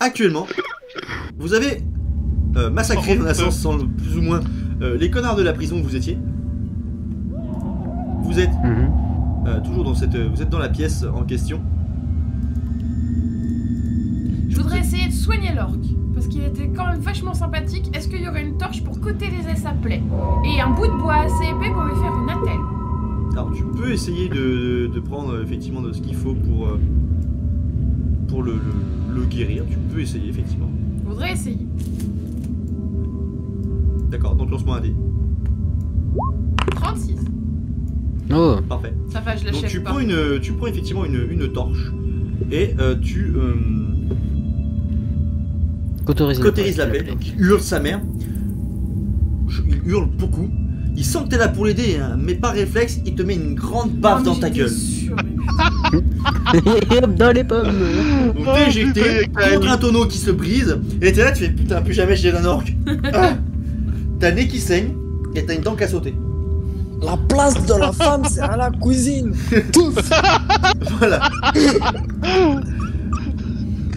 actuellement, vous avez massacré dans un sens sans plus ou moins les connards de la prison où vous étiez. Vous êtes toujours dans cette, vous êtes dans la pièce en question. Je voudrais essayer de soigner l'orque, parce qu'il était quand même vachement sympathique. Est-ce qu'il y aurait une torche pour cautériser sa plaie? Et un bout de bois assez épais pour lui faire une attelle? Alors tu peux essayer de prendre effectivement de ce qu'il faut pour le guérir. Tu peux essayer effectivement. Je voudrais essayer. D'accord, donc lance-moi un dé. 36. Oh. Parfait. Ça va, je Donc l'achève pas. tu prends effectivement une torche et tu cautérises la plaie. Donc il hurle sa mère. Il hurle beaucoup. Il sent que t'es là pour l'aider, hein, mais par réflexe, il te met une grande baffe dans ta gueule. Et hop, dans les pommes. Donc t'es éjecté contre un tonneau qui se brise, et t'es là, tu fais putain, plus jamais j'ai un orque. Ah. T'as le nez qui saigne, et t'as une dent qui a sauté. La place de la femme, c'est à la cuisine. Touf. Voilà.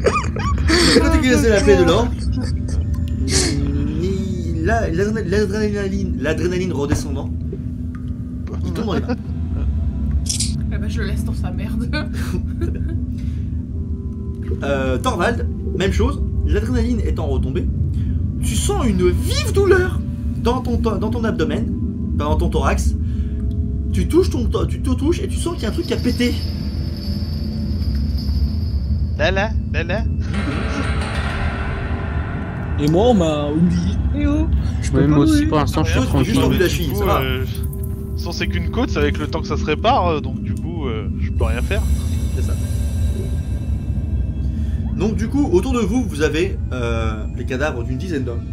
Quand t'es cassé la plaie de l'orque, l'adrénaline redescendant, il tombe dans les mains. Eh ben, je le laisse dans sa merde. Thorvald, même chose, l'adrénaline étant retombée, tu sens une vive douleur dans ton abdomen, dans ton thorax. Tu te touches et tu sens qu'il y a un truc qui a pété. Là. Et moi, on m'a oublié. Eh oh, je peux Ouais, pas moi aussi bouger. pour l'instant je suis Toi, tu fais juste tranquille. envie de la cheville, ça va. Sans c'est qu'une côte, c'est avec le temps que ça se répare, donc du coup, je peux rien faire. C'est ça. Donc du coup, autour de vous, vous avez les cadavres d'une dizaine d'hommes.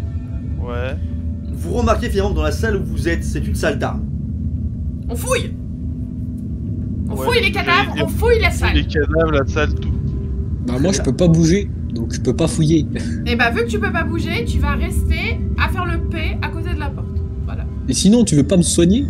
Ouais. Vous remarquez finalement que dans la salle où vous êtes, c'est une salle d'armes. On fouille. On Ouais, fouille les cadavres, j'allais on fouille la Les salle. cadavres, la salle, tout. Bah moi, je peux pas bouger, donc je peux pas fouiller. Et bah, vu que tu peux pas bouger, tu vas rester à faire le P à côté de la porte. Voilà. Et sinon, tu veux pas me soigner?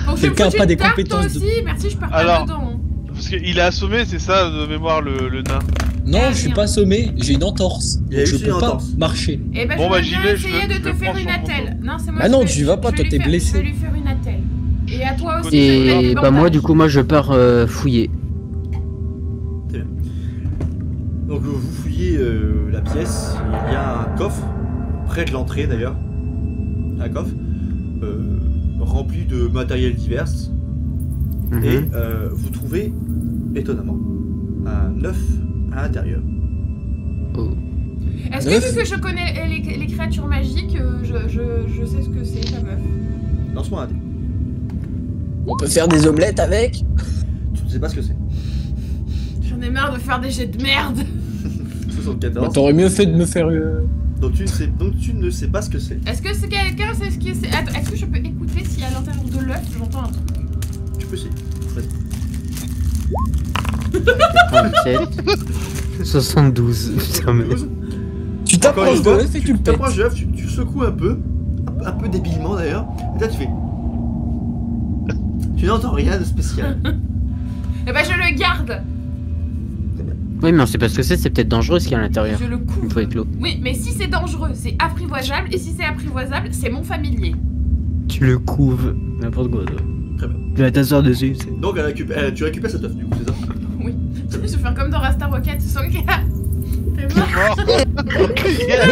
Donc, tu me Quelqu'un a fous pas une des tarte, compétences toi aussi. Merci, je pars Alors. pas dedans. Parce qu'il est assommé, c'est ça, de mémoire, le nain. Non, Ah, je suis rien. pas assommé, j'ai une entorse. Il a Donc je juste une peux pas entorse. marcher. Et bah, Bon, je bah, vais j'y bien vais, essayer de je te le faire prends une sur mon attelle. Non, c'est moi Bah qui non, vais- tu y vas pas, je vais toi, lui t'es faire- blessé. Je vais lui faire une attelle. Et à toi aussi. je vais Et mettre des bah moi bandages. du coup moi je pars fouiller. Très bien. Donc vous fouillez la pièce, il y a un coffre, près de l'entrée d'ailleurs. Un coffre rempli de matériel divers. Et vous trouvez, étonnamment, un œuf à l'intérieur. Oh. Est-ce que vu que je connais les créatures magiques, je sais ce que c'est comme œuf? Lance-moi un dé. On peut faire des omelettes avec? Tu ne sais pas ce que c'est. J'en ai marre de faire des jets de merde. 74. Bah, t'aurais mieux fait de me faire... Donc tu ne sais pas ce que c'est. Est-ce que c'est quelqu'un sait ce que c'est? Attends, est-ce que je peux écouter si à l'intérieur de l'œuf j'entends un truc? Tu peux essayer. Vas-y. 37. 72. Putain, mais... Tu Encore t'approches une de fois, l'œuf et tu le pètes. t'approches de l'œuf, tu secoues un peu débilement d'ailleurs, et là tu fais. Tu n'entends rien de spécial. Eh ben je le garde. Oui mais on sait pas ce que c'est peut-être dangereux ce qu'il y a à l'intérieur. Je le coupe. Une fois éclos. Oui, mais si c'est dangereux, c'est apprivoisable, et si c'est apprivoisable, c'est mon familier. Tu le couves. N'importe quoi. Toi. Très bien. Tu vas t'asseoir dessus. Donc tu récupères cet œuf du coup, c'est ça? Oui. Je vais faire comme dans Rasta Rocket, tu sens que t'es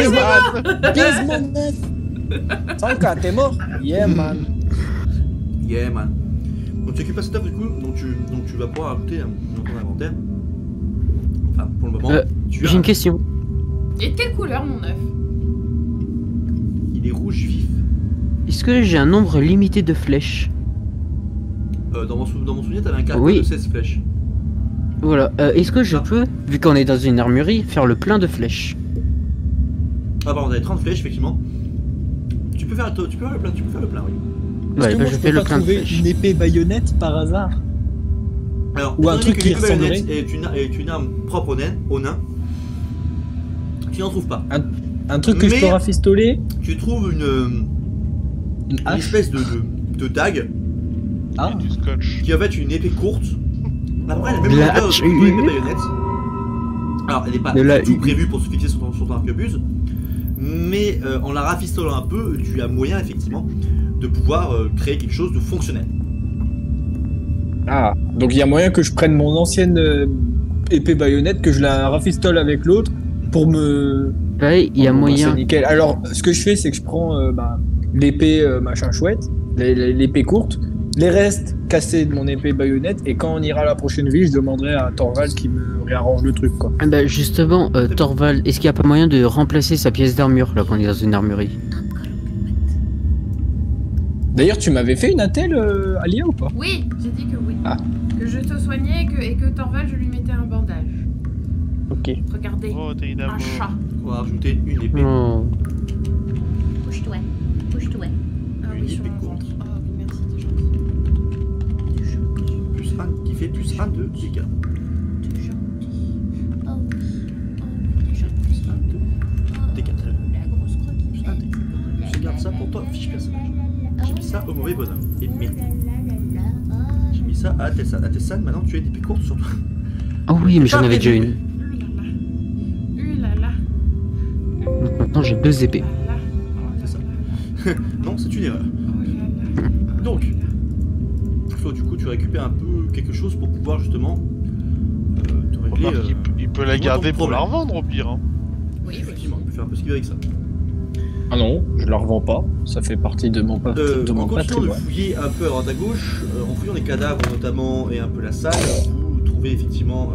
mort. Baise mon œuf. Sanka, t'es mort? Yeah, man. Yeah man. Donc tu récupères cet œuf du coup, donc tu vas pouvoir ajouter dans ton inventaire. Enfin pour le moment, tu J'ai as. une question. Et de quelle couleur mon œuf? Il est rouge vif. Est-ce que j'ai un nombre limité de flèches? Dans mon souvenir, t'avais un carton Oui. de 16 flèches. Voilà. Est-ce que je peux, vu qu'on est dans une armurerie, faire le plein de flèches? Ah pardon, t'avais 30 flèches effectivement. Tu peux faire le plein, oui. Est-ce Ouais, que bah, moi, je je fais peux le pas plein de trouver flèches. une épée baïonnette par hasard? Alors, Ou un étant truc donné qui que l'épée baïonnette ressemblerait. est une arme propre au nain, tu n'en trouves pas. Un truc que je Mais- peux rafistoler? Tu trouves une hache? espèce de dague Ah, Du scotch. qui va être une épée courte. À peu près la même La longueur hache. que l'épée baïonnette. Alors, elle n'est pas De là, du tout prévue pour se fixer sur ton arquebuse, mais en la rafistolant un peu, tu as moyen effectivement de pouvoir créer quelque chose de fonctionnel. Ah, donc il y a moyen que je prenne mon ancienne épée baïonnette, que je la rafistole avec l'autre pour me. Ouais, il y a Bon, bah, moyen. c'est nickel. Alors, ce que je fais, c'est que je prends l'épée machin chouette, l'épée courte, les restes cassés de mon épée baïonnette, et quand on ira à la prochaine ville, je demanderai à Thorvald qui me réarrange le truc, quoi. Ah bah justement, Thorvald, est-ce qu'il n'y a pas moyen de remplacer sa pièce d'armure là quand on est dans une armurerie? D'ailleurs, tu m'avais fait une attelle, Alia, ou pas? Oui, j'ai dit que oui. Ah. Que je te soignais et que Thorvald, je lui mettais un bandage. Ok. Regardez, Oh, t'es une un amour. chat. On va rajouter une épée. Non. Bouge-toi, bouge-toi. Ah Une oui, sur épée mon courte. ventre. Ah oui, merci, t'es gentil. T'es gentil, Plus 1, qui fait plus 1 de dégâts. t'es gentil. Oh oui, t'es gentil. Plus 1 de dégâts. Très bien. La grosse croquille. Ah, dégâts. Je garde ça pour toi, fiche personnage. J'ai mis ça au mauvais bonhomme. Et merde. J'ai mis ça à Tessan. À Tessan, maintenant tu as une épée courte sur toi. Oh oui, mais j'en Pas avais déjà prévu. une. Là là. Donc maintenant j'ai 2 épées. C'est ça. Non, c'est une erreur. Donc, Flo, du coup, tu récupères un peu quelque chose pour pouvoir justement te régler. Remarque, il peut la ton garder pour problème. la revendre au pire. Hein. Oui, Effectivement, on peut faire un peu ce qu'il veut avec ça. Ah non, je la revends pas. Ça fait partie de mon En continuant de patrimoine. fouiller un peu à droite à gauche, en fouillant les cadavres notamment et un peu la salle, vous trouvez effectivement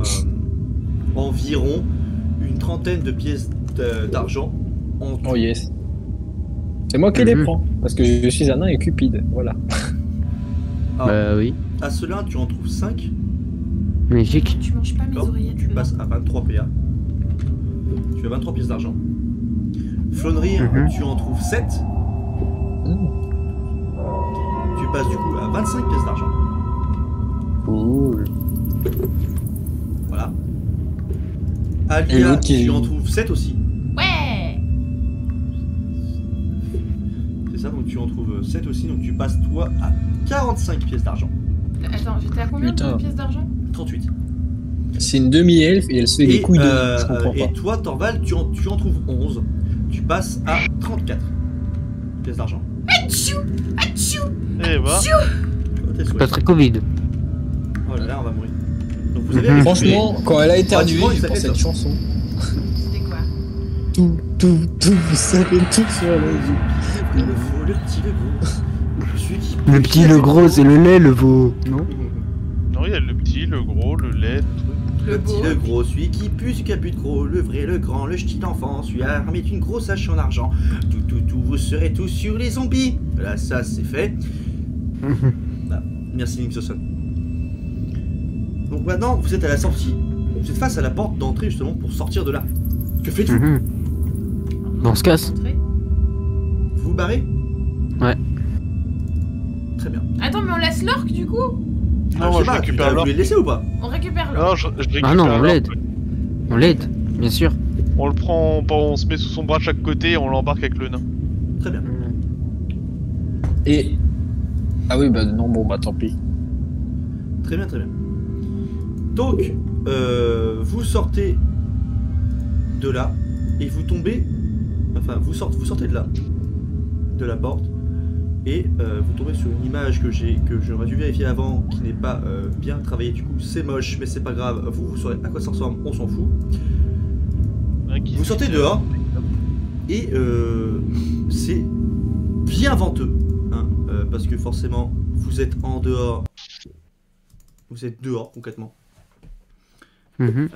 environ une trentaine de pièces d'argent en tout. Oh yes. C'est moi qui les prends, parce que je suis un nain et cupide, voilà. Ah, Bah oui. à cela, tu en trouves 5. Magique. Tu manges pas mes D'accord, oreillettes. tu non. passes à 23 PA. Tu as 23 pièces d'argent. Flonrir, tu en trouves 7. Tu passes du coup à 25 pièces d'argent. Cool. Voilà. Et Alia, l'autre qui- tu en trouves 7 aussi. Ouais. C'est ça, donc tu en trouves 7 aussi. Donc tu passes toi à 45 pièces d'argent. Attends, j'étais à combien Putain. de pièces d'argent? 38. C'est une demi-elfe et elle se fait des couilles de nain, je comprends et pas. toi, Thorvald, tu en trouves 11. Tu passes à 34 pièces d'argent. Atchou, atchou. Eh bah, Tes souhaits. Pas très Covid. Oh là là, on va mourir. Donc vous avez récupéré Franchement, quand elle a éternué, Pratiquement, il j'ai pensé à s'appelle cette chanson. C'était quoi? Tout, vous savez tout sur la vie. le faux, le petit, le gros. Je suis qui Le petit, le gros, c'est le lait, le veau. Non? non, il y a le petit, le gros, le lait, le truc. Le petit, beau. le gros, celui qui pue, celui qui a plus de gros, le vrai, le grand, le ch'ti d'enfant, celui armé d'une grosse hache en argent. Tout, vous serez tous sur les zombies. Voilà, ça c'est fait. Ah, merci Nixon. Donc maintenant, vous êtes à la sortie. Vous êtes face à la porte d'entrée justement pour sortir de là. Que faites-vous? Mhm. Bon, on se casse. Vous vous barrez? Ouais. Très bien. Attends, mais on laisse l'orque du coup? Non, je moi sais je pas, récupère vous l'or. les laissez ou pas? On récupère l'orque. Non, je récupère Ah non, on l'or. l'aide. On l'aide, bien sûr. On le prend, on se met sous son bras de chaque côté et on l'embarque avec le nain. Très bien. Et. Ah oui, bah non, bon, bah tant pis. Très bien, très bien. Donc, vous sortez de là et vous tombez. Enfin, vous sortez de là, de la porte, et vous tombez sur une image que j'aurais dû vérifier avant, qui n'est pas bien travaillée. Du coup, c'est moche, mais c'est pas grave. Vous saurez à quoi ça ressemble, on s'en fout. Vous sortez dehors et c'est bien venteux, hein, parce que forcément, vous êtes en dehors. Vous êtes dehors concrètement. Mhm.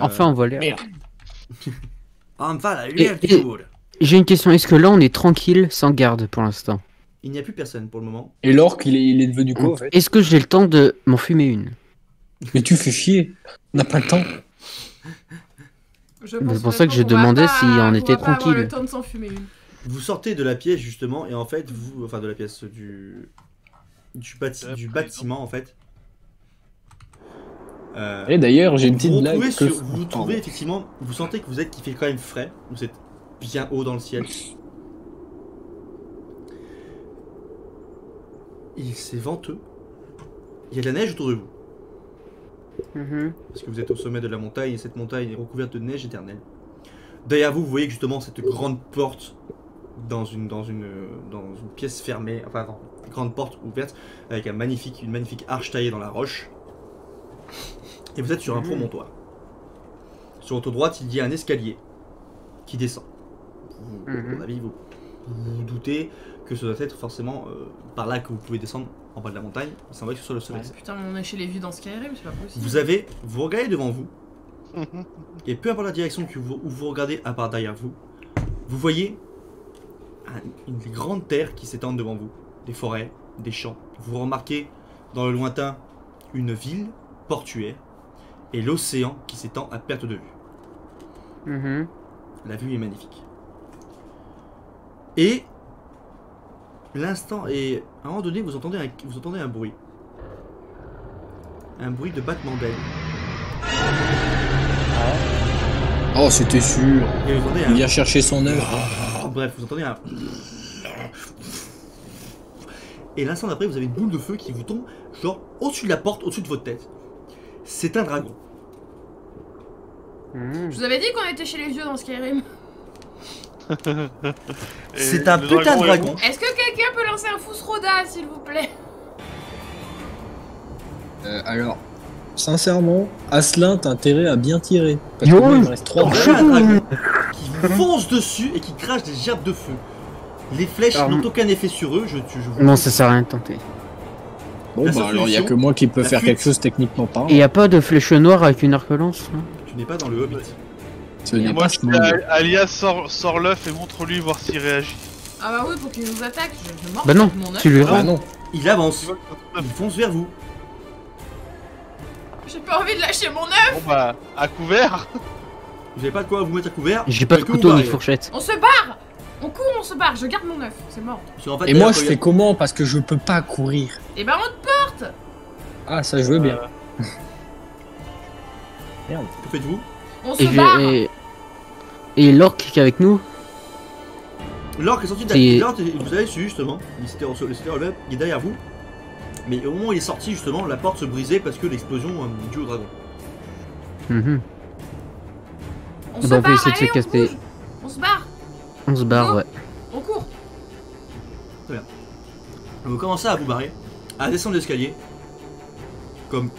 Enfin, on voit l'air. Merde. Enfin, la Et- lumière et- qui roule. J'ai une question. Est-ce que là, on est tranquille, sans garde pour l'instant? Il n'y a plus personne pour le moment. Et l'orque, il est devenu quoi, en fait? Est-ce que j'ai le temps de m'en fumer une? Mais tu fais chier. On n'a pas le temps. C'est C'est pour ça que je demandais si on était tranquille. le temps de s'en fumer une. Vous sortez de la pièce justement et en fait enfin de la pièce du bâtiment en fait. Et d'ailleurs, j'ai une Vous petite blague. retrouvez que- vous trouvez effectivement, vous sentez que qu'il fait quand même frais. Vous êtes bien haut dans le ciel. C'est venteux. Il y a de la neige autour de vous. Parce que vous êtes au sommet de la montagne et cette montagne est recouverte de neige éternelle. Derrière vous, vous voyez justement cette grande porte dans une pièce fermée, enfin non, une grande porte ouverte avec une magnifique arche taillée dans la roche. Et vous êtes sur un promontoire. Sur votre droite, il y a un escalier qui descend. À mon avis, vous vous doutez que ce doit être forcément par là que vous pouvez descendre en bas de la montagne. Il semblerait que ce soit le seul accès. Putain, mais on est chez les vieux dans Skyrim, c'est pas possible. Vous regardez devant vous, et peu importe la direction où vous regardez à part derrière vous, vous voyez une grande terre qui s'étend devant vous, des forêts, des champs. Vous remarquez dans le lointain une ville portuaire et l'océan qui s'étend à perte de vue. La vue est magnifique. Et l'instant, et à un moment donné, vous entendez un bruit. Un bruit de battement d'aile. Oh, c'était sûr. Et vous entendez Il vient chercher son œuf. Bref, vous entendez un... Et l'instant d'après, vous avez une boule de feu qui vous tombe, genre, au-dessus de la porte, au-dessus de votre tête. C'est un dragon. Je vous avais dit qu'on était chez les vieux dans Skyrim. C'est un putain de dragon. Est-ce que quelqu'un peut lancer un Fousroda, s'il vous plaît? Alors, sincèrement, Asselin, t'as intérêt à bien tirer. Parce Yo, que moi, il me reste 3 J'ai un dragon qui vous fonce dessus et qui crache des gerbes de feu. Les flèches n'ont aucun effet sur eux, je vous... Non, ça sert à rien de tenter. Bon, La bah seule alors, il y a solution, que moi qui peux la faire fuite. quelque chose techniquement parlant. Et y a pas de flèche noire avec une arc-lance là? Tu n'es pas dans le Hobbit. Ce n'est Moi, pas je ce dis monde. à Alias, sors l'œuf et montre-lui voir s'il réagit. Ah bah oui, pour qu'il nous attaque, je mords Bah non, avec mon œuf. tu lui Ah rends. non. Il avance, Tu vois que ton il œuf- fonce vers vous. J'ai pas envie de lâcher mon œuf. Bon bah, à couvert. Vous n'avez pas de quoi vous mettre à couvert. J'ai pas de Que vous couteau ni de barrez. fourchette. On se barre. On court, on se barre, je garde mon œuf, c'est mort. Parce qu'en fait, Et d'ailleurs, moi, je quand fais il comment? Parce que je peux pas courir. Et bah on te porte. Ah, ça, je veux bien. que faites-vous? On se Et, barre. et l'orque qui est avec nous? L'orque est sorti de C'est- l'orque, vous avez su justement, il s'était relevé, il est derrière vous. Mais au moment où il est sorti justement, la porte se brisait parce que l'explosion due au dragon. Mhm. On Bah, se on peut barre, essayer de se allez, on casser. bouge. On se barre, On se barre, ouais. on court. Vous commencez à vous barrer, à descendre l'escalier, comme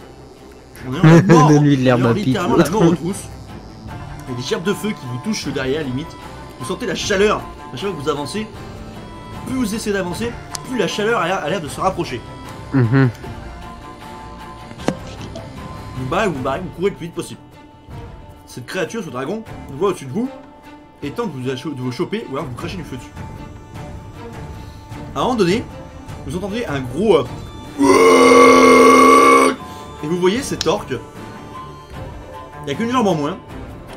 on est en mort, Donne-lui de l'herbe on est à en pipe. littéralement la mort aux trousses. Il y a des gerbes de feu qui vous touchent derrière limite. Vous sentez la chaleur, à chaque fois que vous avancez, plus vous essayez d'avancer, plus la chaleur a l'air de se rapprocher. Mhm. Vous barrez, vous courez le plus vite possible. Cette créature, ce dragon, vous voit au-dessus de vous, et tente de vous choper, ou alors vous crachez du feu dessus. À un moment donné, vous entendez un gros... et vous voyez cet orque, il n'y a qu'une jambe en moins,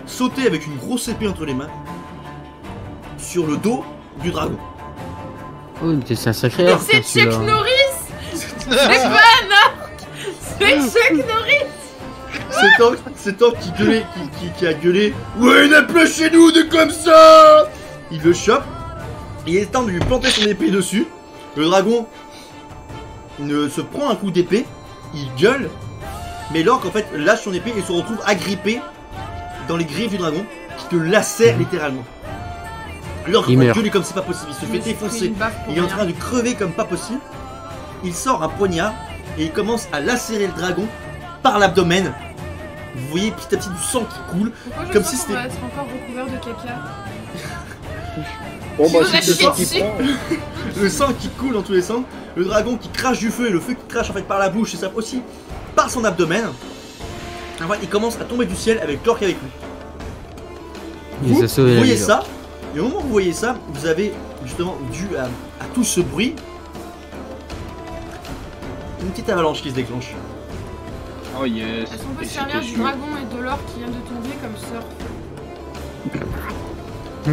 sauter avec une grosse épée entre les mains, sur le dos du dragon. Oh, mais c'est un sacré Mais orque C'est celui-là. Chuck Norris. C'est pas un orque. C'est Chuck Norris. Cet orque qui a gueulé « Ouais, il n'a plus chez nous de comme ça !» Il le chope, et il est temps de lui planter son épée dessus. Le dragon se prend un coup d'épée, il gueule, mais l'orque en fait lâche son épée et se retrouve agrippé dans les griffes du dragon qui le lacère littéralement. L'orque Il va meurt. gueuler comme c'est pas possible, il se fait défoncer, il est en train de crever comme pas possible. Il sort un poignard et il commence à lacérer le dragon par l'abdomen. Vous voyez petit à petit du sang qui coule. Pourquoi je Comme sens si qu'on c'était- va être encore recouvert de caca? Bon, Tu bah, nous si as c'est ça chié qui dessus. prend. Le sang qui coule dans tous les sens. Le dragon qui crache du feu et le feu qui crache en fait par la bouche et ça aussi par son abdomen. Enfin, il commence à tomber du ciel avec l'orque avec lui. Il les a sauvés la voyez vie, ça, et au moment où vous voyez ça, vous avez justement dû à tout ce bruit une petite avalanche qui se déclenche. Oh yes. Est-ce qu'on peut Et se servir c'était du sûr. dragon et de l'orque qui vient de tomber comme surf?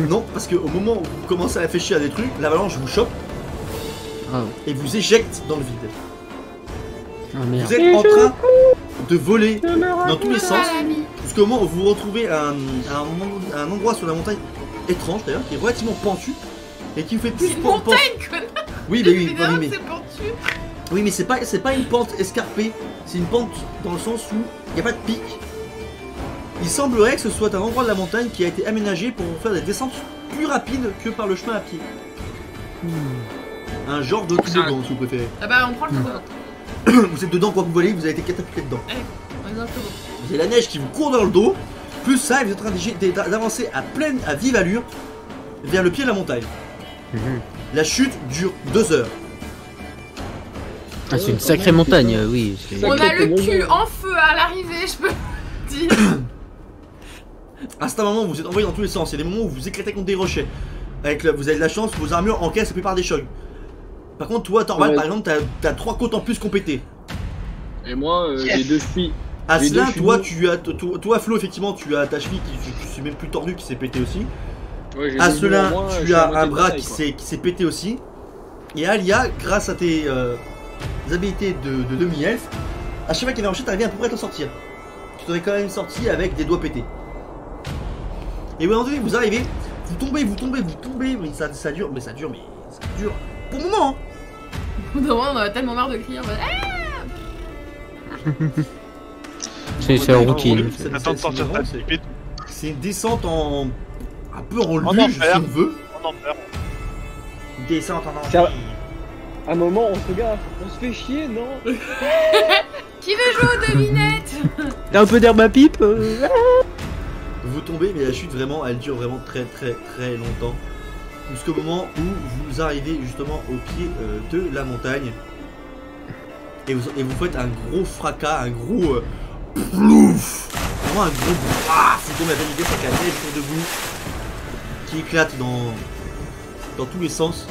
Non, parce qu'au moment où vous commencez à réfléchir à des trucs, l'avalanche vous chope Ah, et vous éjecte dans le vide. ah merde. Vous êtes en train de voler dans tous les sens, Ah, l'ami. jusqu'au moment où vous vous retrouvez à un endroit sur la montagne étrange d'ailleurs, qui est relativement pentu et qui vous fait plus C'est une penser. montagne, connard. Oui, mais oui, Évidemment oui, que mais c'est pentu. Oui, mais c'est pas une pente escarpée, c'est une pente dans le sens où il n'y a pas de pic. Il semblerait que ce soit un endroit de la montagne qui a été aménagé pour faire des descentes plus rapides que par le chemin à pied. Un genre de toboggan, si vous préférez. Ah bah on prend le toboggan. Vous êtes dedans quand vous volez, vous avez été catapulté dedans. Allez, on est dans le toboggan. Vous avez la neige qui vous court dans le dos, plus ça, vous êtes en train d'avancer à vive allure vers le pied de la montagne. La chute dure 2 heures. Ah, c'est une sacrée montagne, oui. c'est- On a Sacré le cul toboggan. en feu à l'arrivée, je peux dire. À certains moments, vous êtes envoyé dans tous les sens. Il y a des moments où vous éclatez contre des rochers. Vous avez de la chance, vos armures encaissent la plupart des chocs. Par contre, toi, Torvald, Ouais. par exemple, t'as 3 côtes en plus qu'on pétait. Et moi, j'ai 2 chevilles. À Les cela, deux toi, chevilles. toi, Flo, effectivement, tu as ta cheville qui s'est même plus tordue, qui s'est pété aussi. Ouais, j'ai À deux cela, en moins, je tu suis à as moitié un de bras bataille, qui quoi. s'est pété aussi. Et Alia, grâce à tes habilités de demi-elfe, à chaque fois qu'il y avait un rocher, t'arrivais à peu près à t'en sortir. Tu t'en es quand même sorti avec des doigts pétés. Et au moment donné, vous arrivez, vous tombez, mais ça dure, mais ça dure pour le moment. Hein. Au bout d'un moment, on a tellement marre de crier. C'est la routine. C'est- Attends de c'est- sortir ta c'est- pipe et C'est une descente un peu en En luge, si enfer. on veut. on en meurt. Une descente en Ça- enfer. À un moment, on se regarde, on se fait chier, non? Qui veut jouer aux devinettes? T'as un peu d'herbe à pipe Vous tombez, mais la chute vraiment, elle dure vraiment très longtemps. Jusqu'au moment où vous arrivez justement au pied de la montagne. Et vous faites un gros fracas, un gros plouf. Vraiment un gros vous tombez à pleine vitesse avec la neige autour de vous qui éclate dans tous les sens.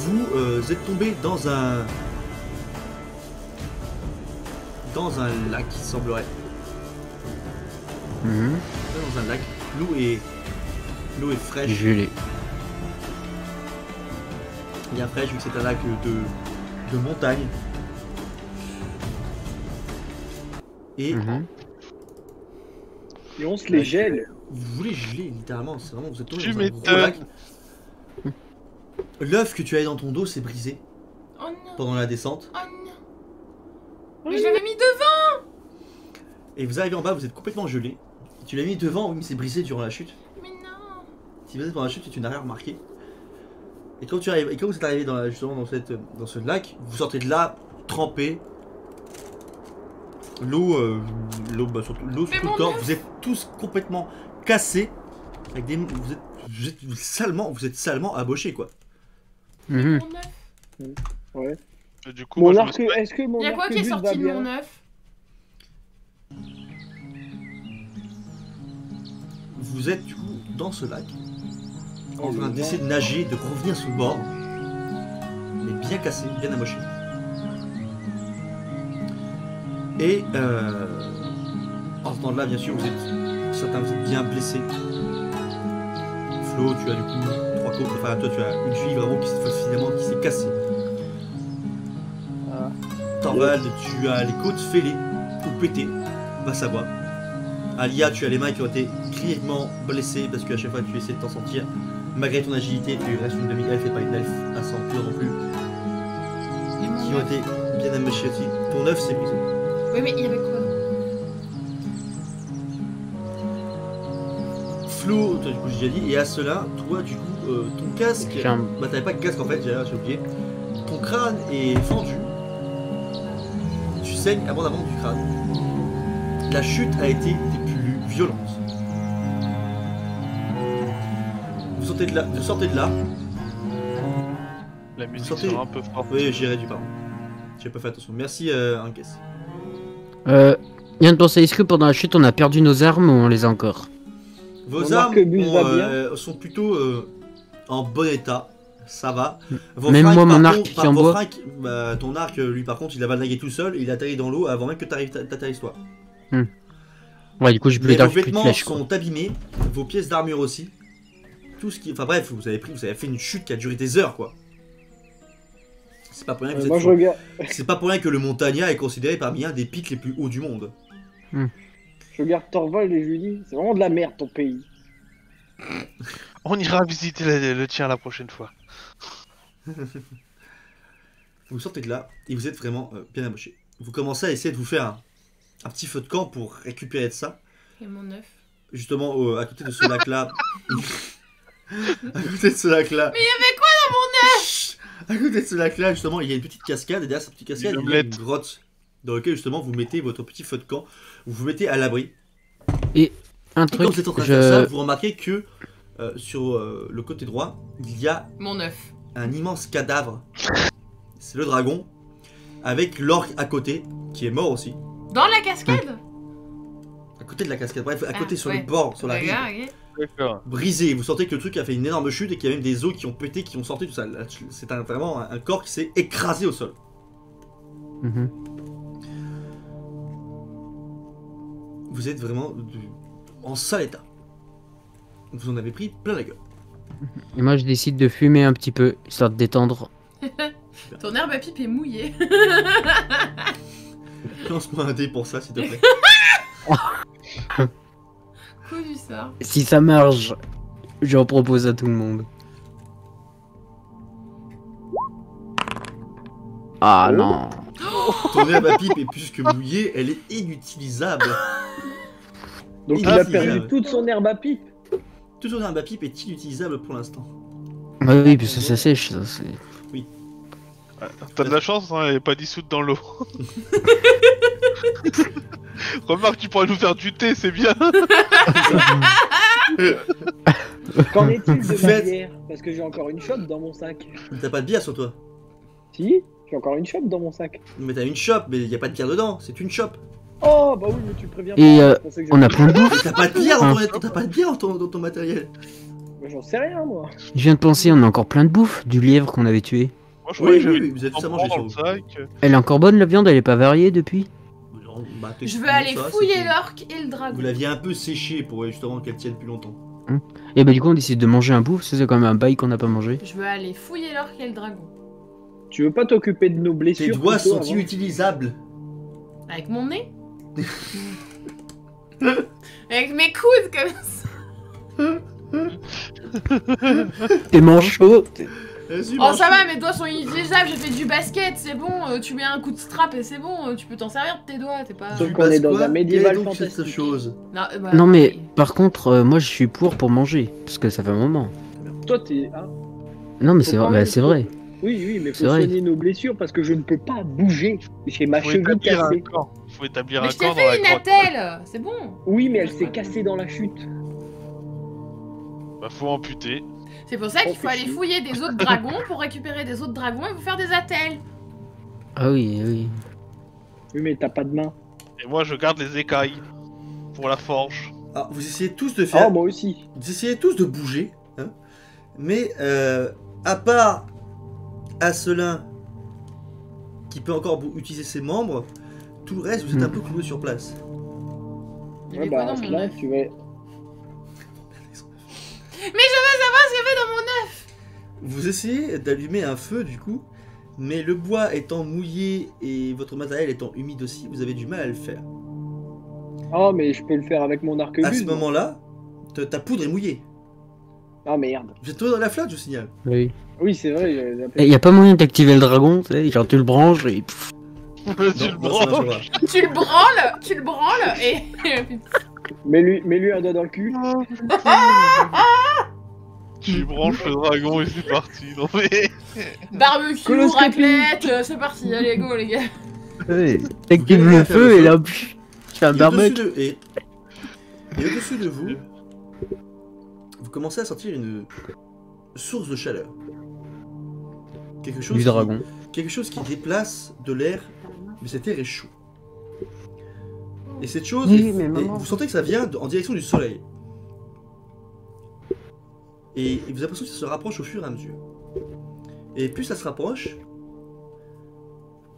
Vous êtes tombé dans un lac, il semblerait. Dans un lac. L'eau est fraîche. Gelé. Bien fraîche vu que c'est un lac de montagne. Et Et on se les gèle. vous voulez geler littéralement, c'est vraiment vous êtes tombé Tu dans un gros m'étonnes. lac. L'œuf que tu avais dans ton dos s'est brisé Oh non, pendant la descente. oh non. Mais je l'avais mis devant. Et vous arrivez en bas, vous êtes complètement gelé. Tu l'as mis devant, oui mais c'est brisé durant la chute. Mais non. Si vous êtes pendant la chute, tu n'as rien remarqué. Et quand vous êtes arrivé justement dans ce lac, vous sortez de là, trempé. L'eau sur tout Mais le mon corps, œuf. vous êtes tous complètement cassés. Avec des, vous êtes salement abochés quoi. Mhm. Mon œuf. Ouais. Et du coup, Mon moi, arc, je me suis- est-ce que mon Il y a quoi qui est arquebus va sorti de bien? mon œuf? Vous êtes du coup dans ce lac, en Oh, train le d'essayer de nager, de revenir sous le bord, mais bien cassé, bien amoché. Et en ce temps-là, bien sûr, certains vous êtes bien blessés. Flo, tu as du coup 3 côtes, enfin toi tu as une cheville vraiment qui s'est cassée. Ah. Torvald, tu as les côtes fêlées ou pétées, va savoir. Alia, tu as les mains qui ont été grièvement blessées parce qu'à chaque fois tu essaies de t'en sortir. Malgré ton agilité, tu restes une demi-elfe et pas une elfe à 100 pure non plus. Et mon Qui ont œuf. été bien amochés aussi. Ton œuf s'est brisé. Oui, mais il y avait quoi? Flo, toi du coup j'ai déjà dit, et à cela, toi du coup, ton casque. J'ai un- Bah t'avais pas de casque en fait, j'ai oublié. Ton crâne est fendu. Tu saignes abondamment du crâne. La chute a été des plus violentes. Vous sortez de là. La musique Sortez. sera un peu forte. Oui, j'ai réduit, pardon. J'ai pas fait attention. Merci, Ankes. Viens de penser, est-ce que pendant la chute on a perdu nos armes ou on les a encore? Vos Mon armes arquebus va bien. sont plutôt en bon état. Ça va. Vos Même fringues, moi, mon par arc contre, qui est en vos bois. fringues, bah, ton arc, lui par contre, il a balagué tout seul. Il a atterri dans l'eau avant même que t'atterrisses toi. Ouais, du coup j'ai plus Mais d'arc, vos plus de vêtements flèches quoi. sont abîmés. Vos pièces d'armure aussi. Tout ce qui. Enfin bref, vous avez fait une chute qui a duré des heures quoi. C'est pas pour rien que vous Moi, êtes je regarde, C'est pas pour rien que le Montagna est considéré parmi un des pics les plus hauts du monde. je regarde Torvald et je lui dis, c'est vraiment de la merde ton pays. On ira visiter le tien la prochaine fois. vous sortez de là et vous êtes vraiment bien amoché. Vous commencez à essayer de vous faire un petit feu de camp pour récupérer de ça. Et mon œuf. Justement, à côté de ce lac-là. À côté de ce lac-là. Mais il y avait quoi dans mon œuf? À côté de ce lac-là, justement, il y a une petite cascade. Et derrière cette petite cascade, il y a une omelette. grotte dans laquelle, justement, vous mettez votre petit feu de camp. Vous vous mettez à l'abri. Un Et quand truc, vous êtes en train de faire ça, je... vous remarquez que sur le côté droit, il y a Mon œuf. un immense cadavre. C'est le dragon. Avec l'orque à côté, qui est mort aussi. Dans la cascade? À côté de la cascade. Bref, à Ah, côté sur ouais. le bord, sur la rive. Regarde, ok. D'accord. Brisé. Vous sentez que le truc a fait une énorme chute et qu'il y a même des os qui ont pété, qui ont sorti, tout ça. Là, c'est vraiment un corps qui s'est écrasé au sol. Mhm. Vous êtes vraiment en sale état. Vous en avez pris plein la gueule. Et moi, je décide de fumer un petit peu, histoire de détendre. Ton herbe à pipe est mouillée. Lance-moi un dé pour ça, s'il te plaît. Quoi du ça? Si ça marche, j'en propose à tout le monde. Ah Oh. non. Ton herbe à pipe est plus que mouillée, elle est inutilisable. Donc il Ah, a si, perdu ouais. toute son herbe à pipe. Tout ton herbe à pipe est inutilisable pour l'instant. Bah oui, puis ça sèche, ça, c'est... T'as de la chance, hein, elle est pas dissoute dans l'eau. Remarque, tu pourrais nous faire du thé, c'est bien. Qu'en est-il de ma Faites- bière? Parce que j'ai encore une shot dans mon sac. T'as pas de bière sur toi. Si, j'ai encore une shot dans mon sac. Mais t'as une chope, mais y a pas de bière dedans, c'est une chope. Oh bah oui, mais tu préviens Et, pas. Je pensais que On a j'avais- plein de bouffe. Mais t'as pas de bière t'as pas de bière dans ton matériel. Mais j'en sais rien moi. Je viens de penser, on a encore plein de bouffe. Du lièvre qu'on avait tué. Moi, je Oui, croyais que j'avais oui, vous avez tout ça un mangé dans sur le vous. sac. Elle est encore bonne, la viande, elle est pas variée depuis. Non, bah, Je veux techniquement, aller ça, fouiller c'était- l'orque et le dragon. Vous l'aviez un peu séché pour justement qu'elle tienne plus longtemps. Et bah du coup, on décide de manger un bouffe, ça, c'est quand même un bail qu'on n'a pas mangé. Je veux aller fouiller l'orque et le dragon. Tu veux pas t'occuper de nos Tes blessures doigts plutôt sont avant inutilisables. Avec mon nez? Avec mes coudes comme ça. Tes manchots. Oh ça va, mes doigts sont inutilisables, j'ai fait du basket, c'est bon, tu mets un coup de strap et c'est bon, tu peux t'en servir de tes doigts, t'es pas... Donc on est dans un médiéval donc cette fantastique. chose. Non, bah, Non mais, oui. par contre, moi je suis pour manger, parce que ça fait un moment. Toi t'es... hein Non mais Faut c'est vrai, parler bah, de c'est toi. vrai. Oui, mais C'est faut vrai. soigner nos blessures parce que je ne peux pas bouger. J'ai ma Faut cheville établir un cassée. camp. Faut établir Mais un je t'ai camp dans la fait une grotte. attelle, c'est bon. Oui, mais elle s'est cassée dans la chute. Bah, faut amputer. C'est pour ça qu'il Oh, faut fais aller chier. fouiller des autres dragons pour récupérer des autres dragons et vous faire des attelles. Ah oui, oui. Oui, mais t'as pas de main. Et moi, je garde les écailles. Pour la forge. Alors, vous essayez tous de faire. Oh, moi aussi. Vous essayez tous de bouger. Hein, mais à part Asselin qui peut encore utiliser ses membres, tout le reste, vous êtes un peu cloué sur place. Il y Ouais, avait quoi bah, dans mon là, œuf? tu vas... Mais je veux savoir ce qu'il y avait dans mon œuf. Vous essayez d'allumer un feu du coup, mais le bois étant mouillé et votre matériel étant humide aussi, vous avez du mal à le faire. Oh, mais je peux le faire avec mon arquebuse. À ce moment-là, ta poudre est mouillée. Ah, merde. Vous êtes tombé dans la flotte, je vous signale. Oui. Oui, c'est vrai, j'avais zappé. Et y a pas moyen d'activer le dragon, tu sais, genre tu le branches et... pff, tu Non, le non, ça branches. marchera pas. Tu le branles et... Mets-lui un doigt dans le cul. Tu branches le dragon et c'est parti. Non mais. Barbecue, Coloscopie. raclette, c'est parti, allez go les gars. T'actives gagnez à le faire feu le et feu. là, pff, tu fais un Et barbecue. au-dessus de vous, vous commencez à sentir une source de chaleur. Quelque chose Du dragon. Quelque chose qui déplace de l'air, mais cet air est chaud. Et cette chose, Oui, mais maman. vous sentez que ça vient en direction du soleil. Et vous avez l'impression que ça se rapproche au fur et à mesure. Et plus ça se rapproche,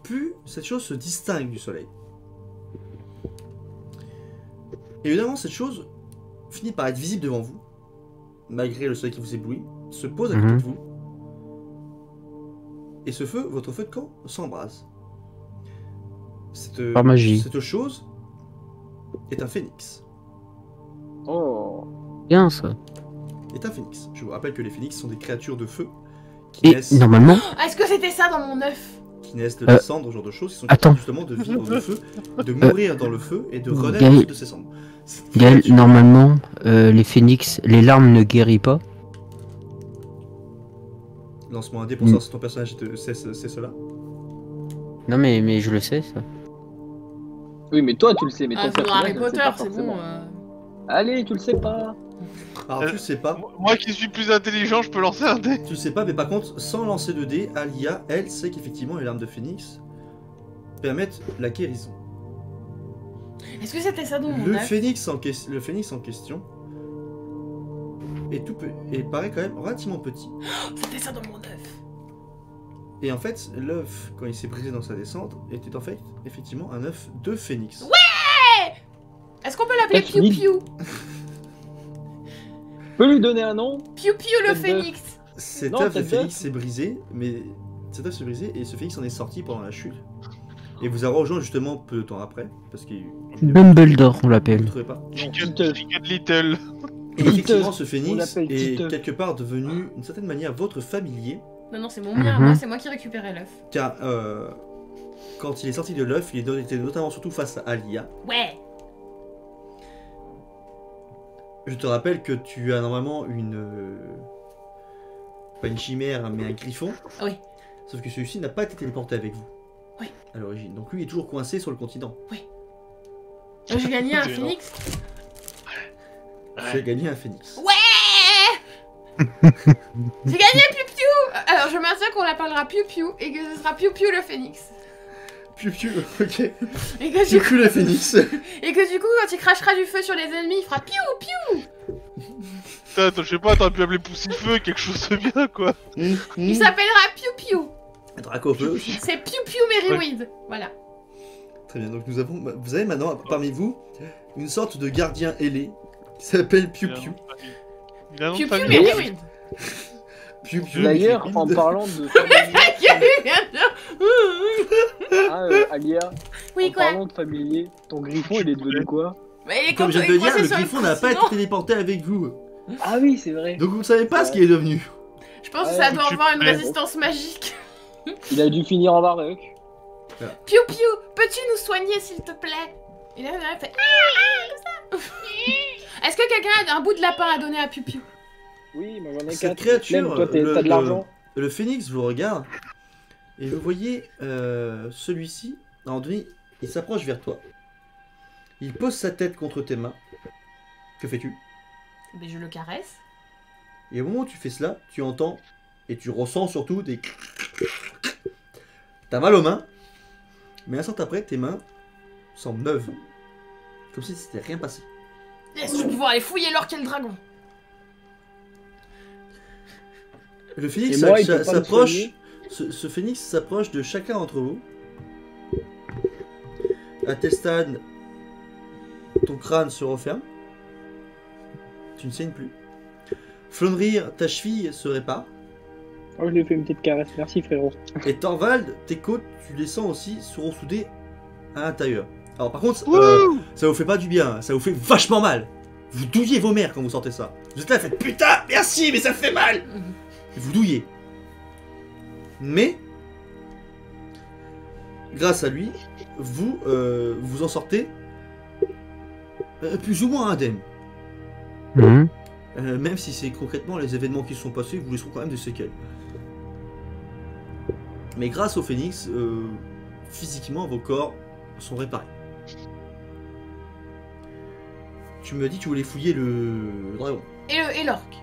plus cette chose se distingue du soleil. Et évidemment, cette chose finit par être visible devant vous, malgré le soleil qui vous éblouit, se pose à côté de vous. Et ce feu, votre feu de camp, s'embrase. Par magie. Cette chose est un phénix. Oh. Bien ça. Est un phénix. Je vous rappelle que les phénix sont des créatures de feu qui Et naissent, normalement, Ah, est-ce que c'était ça dans mon œuf? qui naissent de Euh, la cendre, ce genre de choses, qui sont attends. capables justement de vivre dans le feu, de mourir dans le feu et de renaître Gaël- ensuite de ses cendres. C'est très Gaël, dur. normalement, les phénix, les larmes ne guérissent pas. Lance-moi un dé pour savoir si ton personnage c'est cela. Non mais je le sais ça. Oui, mais toi, tu le sais, mais ton Ah, c'est dans personnage Harry ne le sait Potter, pas c'est forcément. bon. Allez, tu le sais pas. Alors tu le sais pas, Moi qui suis plus intelligent, je peux lancer un dé. tu le sais pas, mais par contre, sans lancer de dé, Alia, elle, sait qu'effectivement les larmes de phénix permettent la guérison. Est-ce que c'était ça dans mon Le œuf phénix en question est tout et paraît quand même relativement petit. C'était ça dans mon œuf. Et en fait, l'œuf, quand il s'est brisé dans sa descente, était en fait effectivement un œuf de phénix. Est-ce qu'on peut l'appeler Piu Ni- Piu? Tu peux lui donner un nom? Piu Piu le Tête d'œuf. phénix. Cet Non, œuf de tête phénix d'œuf. s'est brisé, mais cet œuf s'est brisé et ce phénix en est sorti pendant la chute. Et vous a rejoint justement peu de temps après, parce qu'il Dumbledore on vous ne l'appelle. trouvez pas. Chicken Titeuf. Little. Et effectivement, ce On phénix l'appelle est Titeuf. quelque part devenu, d'une certaine manière, votre familier, Non, non, c'est mon mien. Mhm. Moi, c'est moi qui récupérais l'œuf. car quand il est sorti de l'œuf, il était notamment surtout face à Alia. Ouais. Je te rappelle que tu as normalement pas une chimère, mais un griffon. Oui. Sauf que celui-ci n'a pas été téléporté avec vous. Oui. À l'origine. Donc lui il est toujours coincé sur le continent. J'ai gagné un C'est phénix. J'ai gagné un phénix. Ouais. J'ai gagné Piu Piu. Alors, je maintiens qu'on l'appellera Piu Piu et que ce sera Piu Piu le phénix. Piu piu, ok. Et que Piu du coup, piu le phénix. et que du coup, quand il crachera du feu sur les ennemis, il fera Piu Piu. Putain, attends, je sais pas, t'aurais pu appeler Poussifeu, quelque chose de bien quoi. Il s'appellera Piu Piu. Dracofeu aussi. C'est Piu Piu Merryweed. Voilà. Très bien, donc vous avez maintenant parmi vous une sorte de gardien ailé qui s'appelle Piu Piu. Il a un nom Piu de Piu famille. Merryweed. Piu Piu. D'ailleurs, en Merryweed. parlant de Il familier, y a eu bien sûr. Alia, Oui, en quoi. parlant de familier, ton griffon, il est devenu quoi? Mais Comme quand je viens de il le dire, coincé le sur griffon n'a pas été continent, téléporté avec vous. Ah oui, c'est vrai. Donc vous ne savez pas ce qu'il est devenu. je pense que Ouais, ça doit tu avoir une plais. résistance magique. Il a dû finir en baraque. Piu Piu, peux-tu nous soigner s'il te plaît? Et là, il fait comme ça. Est-ce que quelqu'un a un bout de lapin à donner à Piu Piu? Oui, moi j'en ai Cette 4. créature, Toi, t'as de l'argent. Le phénix vous regarde et vous voyez celui-ci, à un moment donné, il s'approche vers toi. Il pose sa tête contre tes mains. Que fais-tu? Mais je le caresse. Et au moment où tu fais cela, tu entends et tu ressens surtout des... T'as mal aux mains, mais un instant après, tes mains semblent neuves. Comme si c'était rien passé. Yes, je vais pouvoir aller fouiller l'orque et le dragon. Le phénix Et moi, il peut pas me s'approche. soigner. Ce phénix s'approche de chacun d'entre vous. À tel stade, ton crâne se referme. Tu ne saignes plus. Flonrir, ta cheville se répare. Oh, je lui ai fait une petite caresse. Merci, frérot. Et Thorvald, tes côtes, tu les sens aussi se ressouder à l'intérieur. Alors par contre, ça vous fait pas du bien, hein, ça vous fait vachement mal. Vous douillez vos mères quand vous sentez ça. Vous êtes là, faites putain, merci, mais ça fait mal. Et vous douillez. Mais, grâce à lui, vous vous en sortez plus ou moins indemne. Mhm. Même si c'est concrètement les événements qui se sont passés, vous laisseront quand même des séquelles. Mais grâce au phénix, physiquement, vos corps sont réparés. Tu me dis que tu voulais fouiller le dragon. Et l'orque.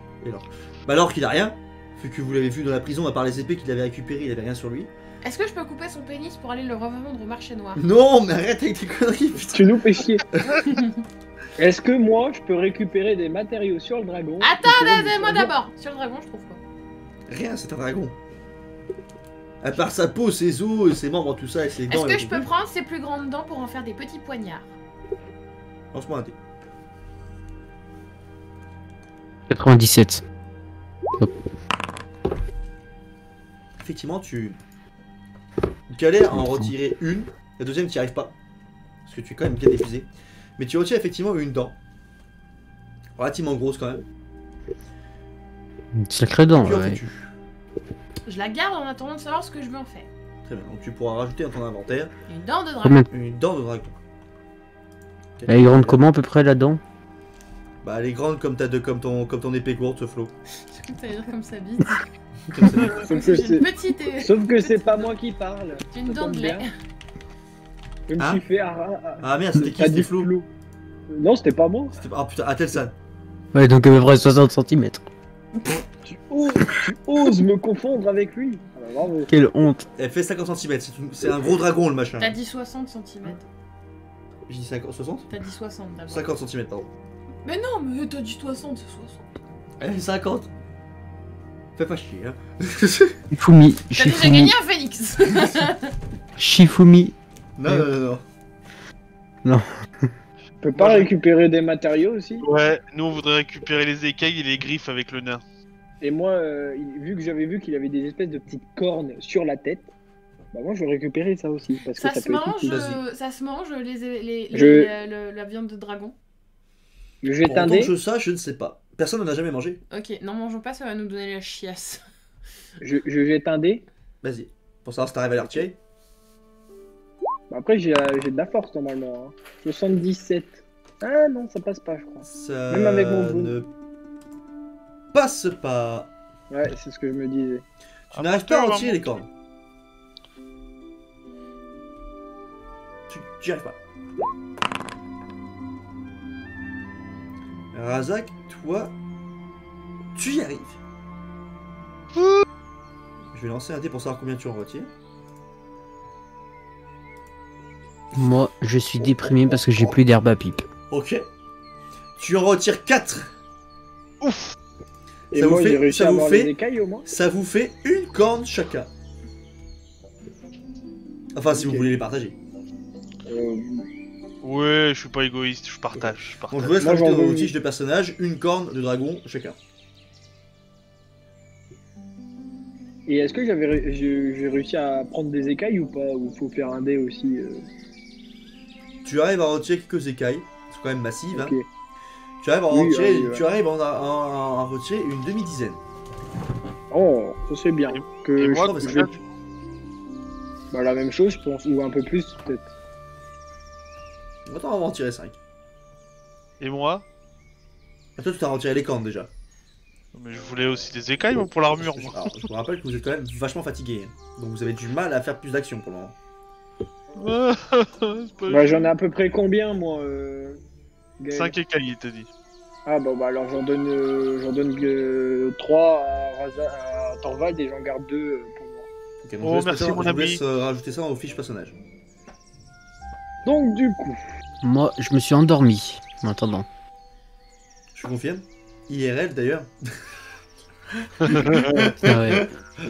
Bah alors qu'il a rien, vu que vous l'avez vu dans la prison, à part les épées qu'il avait récupérées, il avait rien sur lui. Est-ce que je peux couper son pénis pour aller le revendre au marché noir? Non, mais arrête avec tes conneries, putain. Tu nous fais chier. Est-ce que moi, je peux récupérer des matériaux sur le dragon? Moi d'abord. Sur le dragon, je trouve pas. Rien, c'est un dragon. À part sa peau, ses os, ses membres, tout ça, et ses dents. Est-ce et que je tout. peux prendre ses plus grandes dents pour en faire des petits poignards? Lance-moi un dé. 97. Effectivement, tu galères à en retirer une. La deuxième, tu n'y arrives pas. Parce que tu es quand même bien épuisé. Mais tu retires effectivement une dent. Relativement grosse quand même. Une sacrée dent, Que en ouais. fais-tu? Je la garde en attendant de savoir ce que je veux en faire. Très bien, donc tu pourras rajouter dans ton inventaire Une dent de dragon. Combien une dent de dragon. Elle est grande comment à peu près là-dedans? Bah elle est grande comme ton épée courte, Flo. Je crois que t'allais dire comme ça bite. Comme ça. Sauf que J'ai c'est- une petite. Sauf que c'est pas moi qui parle. J'ai une Ça dent tombe de bien. lait. Je me Hein suis fait. Ah merde, c'était qui? T'as C'était dit Flo. Flo. Non, c'était pas moi. C'était- Ah putain, Atelsan. Ouais, donc à peu près 60 cm. Tu oses me confondre avec lui. Ah bah, bravo. Quelle honte. Elle fait 50 cm, c'est un gros dragon le machin. T'as dit 60 cm. J'ai dit 50, 60 T'as dit 60 d'abord. 50 cm, pardon. Mais non, mais t'as dit 60, c'est 60. Elle fait 50. Fais pas chier, hein. Shifumi. T'as déjà Shifumi. gagné un phénix. Shifumi. Non. Je peux pas récupérer des matériaux aussi. Ouais, nous on voudrait récupérer les écailles et les griffes avec le nain. Et moi, vu que j'avais vu qu'il avait des espèces de petites cornes sur la tête, bah moi je vais récupérer ça aussi. Parce que Ça ça se peut mange, être utile. Vas-y. ça se mange Je- la viande de dragon. Je vais En tant t'aider. que je sache, je ne sais pas. Personne n'en a jamais mangé. Ok, n'en mangeons pas, ça va nous donner la chiasse. Je vais t'aider. Vas-y. Pour savoir si t'arrives à l'artier. Bah, après, j'ai de la force normalement. Hein. 77. Ah non, ça passe pas, je crois. Ça Même avec mon bout. ne passe pas. Ouais, c'est ce que je me disais. Tu n'arrives pas à putain, retirer maman. les cornes. Tu y arrives pas. Razak, toi, tu y arrives. Je vais lancer un dé pour savoir combien tu en retires. Moi, je suis déprimé parce que j'ai plus d'herbe à pipe. Ok. Tu en retires 4. Ouf. Et Ça moi, vous fait- j'ai réussi ça à vous avoir fait- les écailles au moins. Ça vous fait une corne chacun. Enfin, si Ok. vous voulez les partager. Ouais, je suis pas égoïste, je partage. Donc je vous laisse Moi, rajouter j'en dans veux vos une. fiches de personnage une corne de dragon chacun. Et est-ce que j'ai réussi à prendre des écailles ou pas? Ou faut faire un dé aussi Tu arrives à retirer quelques écailles. C'est quand même massive. Hein. Ok. Tu arrives à Oui, retirer, oui, ouais. tu arrives à retirer une demi-dizaine. Oh, ça c'est bien. Que Et je moi, trouve je ça vais- bien. Bah, la même chose, je pense. Ou un peu plus, peut-être. Attends, on va en tirer 5. Et moi? Toi, tu t'as retiré les cornes déjà. Mais je voulais aussi des écailles moi, pour l'armure. moi. Alors, je vous rappelle que vous êtes quand même vachement fatigué. Hein. Donc vous avez du mal à faire plus d'actions pour le moment. C'est pas Bah, j'en ai à peu près combien, moi Gaël 5 écailles, il t'a dit. Ah, bah alors j'en donne 3 à Thorvald et j'en garde 2 pour moi. Ok, donc Oh, je vous laisse merci, mettre ça- mon je vous ami. laisse rajouter ça aux fiches personnages. Donc, du coup, Moi, je me suis endormi en attendant. Je confirme. IRL d'ailleurs. Ah ouais,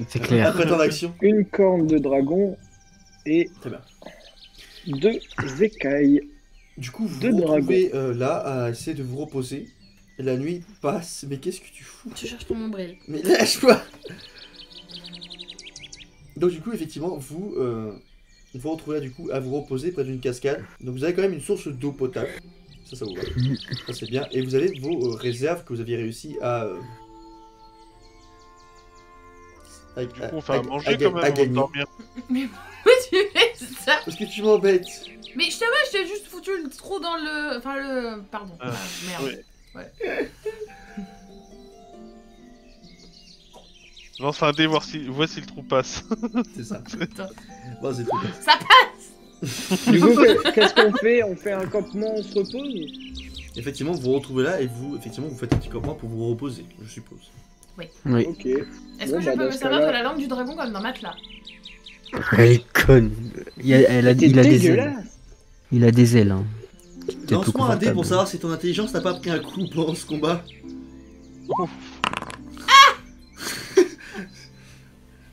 c'est clair. Après ton action. une corne de dragon et Très bien. 2 écailles. Du coup, vous Deux vous retrouvez là à essayer de vous reposer. La nuit passe. Mais qu'est-ce que tu fous? Tu cherches ton nombril. Mais lâche-moi. Donc du coup, effectivement, vous vous retrouvez là du coup à vous reposer près d'une cascade. Donc vous avez quand même une source d'eau potable. Ça vous va. Ça c'est bien. Et vous avez vos réserves que vous aviez réussi à... Du coup, on fait à manger à quand même avant de gagner. dormir. Mais pourquoi tu fais ça? Parce que tu m'embêtes. Mais je t'ai juste foutu le trou dans le. Enfin, le. Pardon. Ah, Merde. ouais. Lance un dé, vois si le trou passe. C'est ça. Putain. Bon, c'est tout. Ça passe! Du coup, qu'est-ce qu'on fait? On fait un campement, on se repose? Effectivement, vous vous retrouvez là et vous, effectivement, vous faites un petit campement pour vous reposer, je suppose. Oui. Ok. Est-ce Bon, que je bah, peux dans me ce servir cas-là- de la langue du dragon comme dans Matelas? Elle est conne. Il a T'es des ailes. dégueulasse. Il a des ailes. Hein. C'est plus Lance-moi un dé pour confortable. savoir si ton intelligence n'a pas pris un coup pendant ce combat.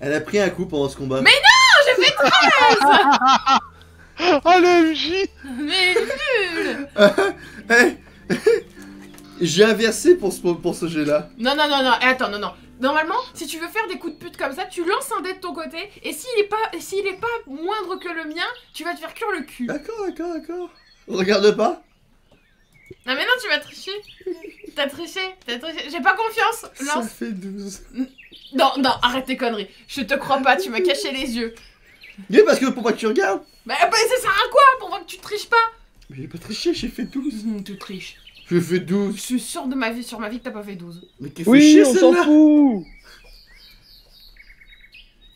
Elle a pris un coup pendant ce combat. Mais Ah le MJ! Mais nul! Eh, j'ai inversé pour ce jet-là. Non, attends, non. Normalement, si tu veux faire des coups de pute comme ça, tu lances un dé de ton côté, et s'il est pas moindre que le mien, tu vas te faire cuire le cul. D'accord. Regarde pas. Non mais non, tu vas tricher. T'as triché. J'ai pas confiance. Ça Lance. fait 12. Non, arrête tes conneries. Je te crois pas, tu m'as caché les yeux. Mais parce que pourquoi tu regardes? Bah, ça sert à quoi pour voir que tu triches pas? Mais j'ai pas triché, j'ai fait 12. Tu triches. J'ai fait 12. Je suis sûr de ma vie, sur ma vie, que t'as pas fait 12. Mais qu'est-ce que Oui, chier on s'en celle-là? fout.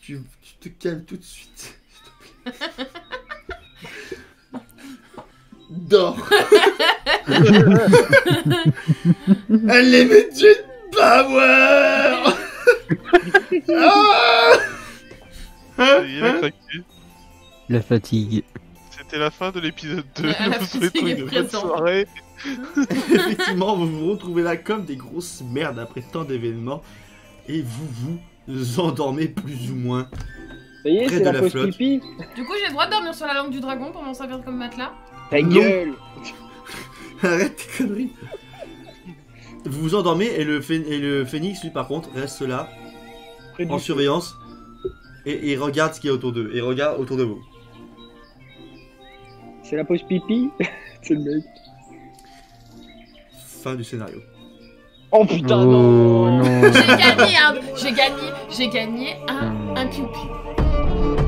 Tu te calmes tout de suite. s'il te plaît. Dors. Unlimited power. Ah Il a craqué. La fatigue. C'était la fin de l'épisode 2. La Nous vous souhaitons fatigue est une bonne présente. soirée. Effectivement, vous vous retrouvez là comme des grosses merdes après tant d'événements et vous vous endormez plus ou moins. Ça y est, Près c'est de la la pause flotte. pipi. Du coup, j'ai le droit de dormir sur la langue du dragon pour m'en servir comme matelas. Ta Non. gueule. Arrête tes conneries. Vous vous endormez et le phénix, lui, par contre, reste là Près du en feu. surveillance et il regarde ce qu'il y a autour d'eux. Il regarde autour de vous. C'est la pause pipi. C'est le mec. Fin du scénario. Oh putain, Oh non. non. J'ai gagné un piou-piou.